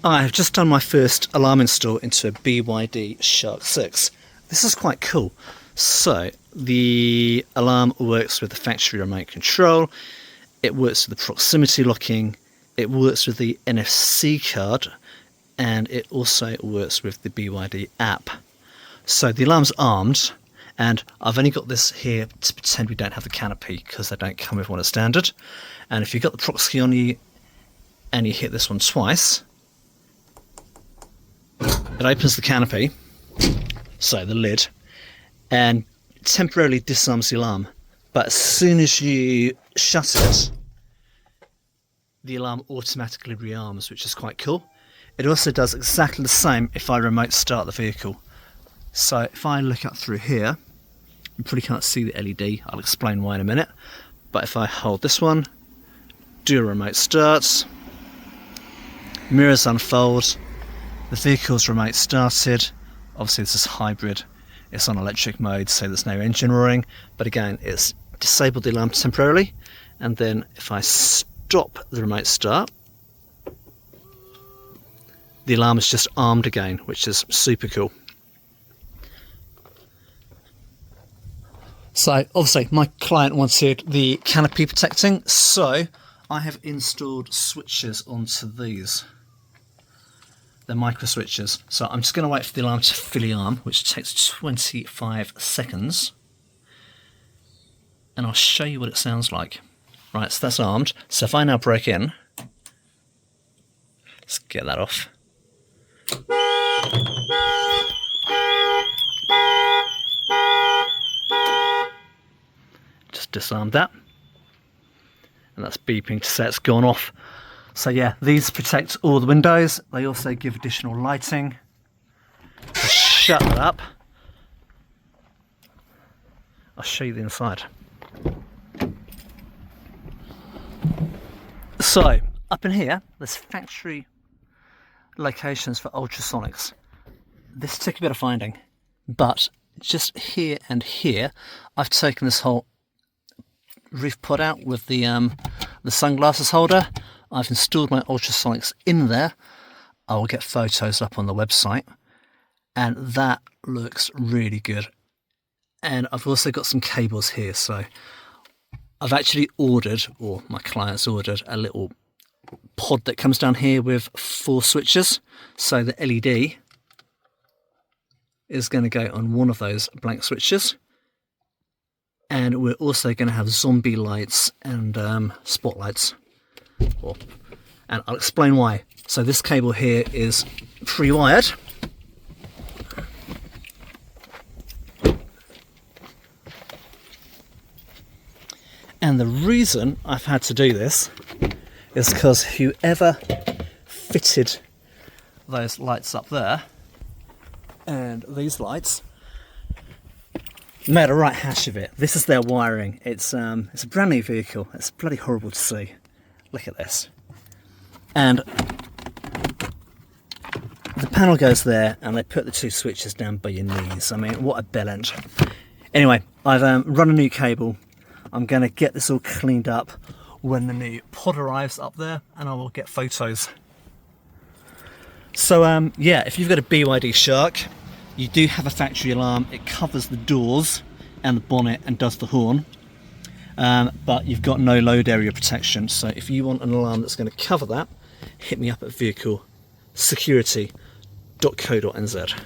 I have just done my first alarm install into a BYD Shark 6. This is quite cool. So the alarm works with the factory remote control, it works with the proximity locking, it works with the NFC card, and it also works with the BYD app. So the alarm's armed, and I've only got this here to pretend we don't have the Canopy because they don't come with one as standard. And if you've got the proxy on you and you hit this one twice, it opens the Canopy, so the lid, and temporarily disarms the alarm. But as soon as you shut it, the alarm automatically rearms, which is quite cool. It also does exactly the same if I remote start the vehicle. So if I look up through here, you probably can't see the LED, I'll explain why in a minute. But if I hold this one, do a remote start, mirrors unfold, the vehicle's remote started. Obviously this is hybrid, it's on electric mode, so there's no engine roaring, but again it's disabled the alarm temporarily. And then if I stop the remote start, the alarm is just armed again, which is super cool. So obviously my client wanted the canopy protecting, so I have installed switches onto these. They're micro switches. So I'm just going to wait for the alarm to fully arm, which takes 25 seconds. And I'll show you what it sounds like. Right, so that's armed. So if I now break in, let's get that off. Just disarmed that, and that's beeping to say it's gone off. So yeah, these protect all the windows. They also give additional lighting. Just shut that up. I'll show you the inside. So up in here, there's factory locations for ultrasonics. This took a bit of finding, but just here and here, I've taken this whole roof pod out with the sunglasses holder. I've installed my ultrasonics in there. I will get photos up on the website, and that looks really good. And I've also got some cables here, so I've actually ordered, or my client's ordered, a little pod that comes down here with 4 switches. So the LED is going to go on one of those blank switches, and we're also going to have zombie lights and spotlights. And I'll explain why. So this cable here is pre-wired. And the reason I've had to do this is because whoever fitted those lights up there and these lights made a right hash of it. This is their wiring. It's a brand new vehicle. It's bloody horrible to see. Look at this. And the panel goes there, and they put the 2 switches down by your knees. I mean, what a bellend. Anyway, I've run a new cable. I'm going to get this all cleaned up when the new pod arrives up there, and I will get photos. So yeah, if you've got a BYD Shark, you do have a factory alarm. It covers the doors and the bonnet and does the horn. But you've got no load area protection. So if you want an alarm that's going to cover that, hit me up at vehiclesecurity.co.nz.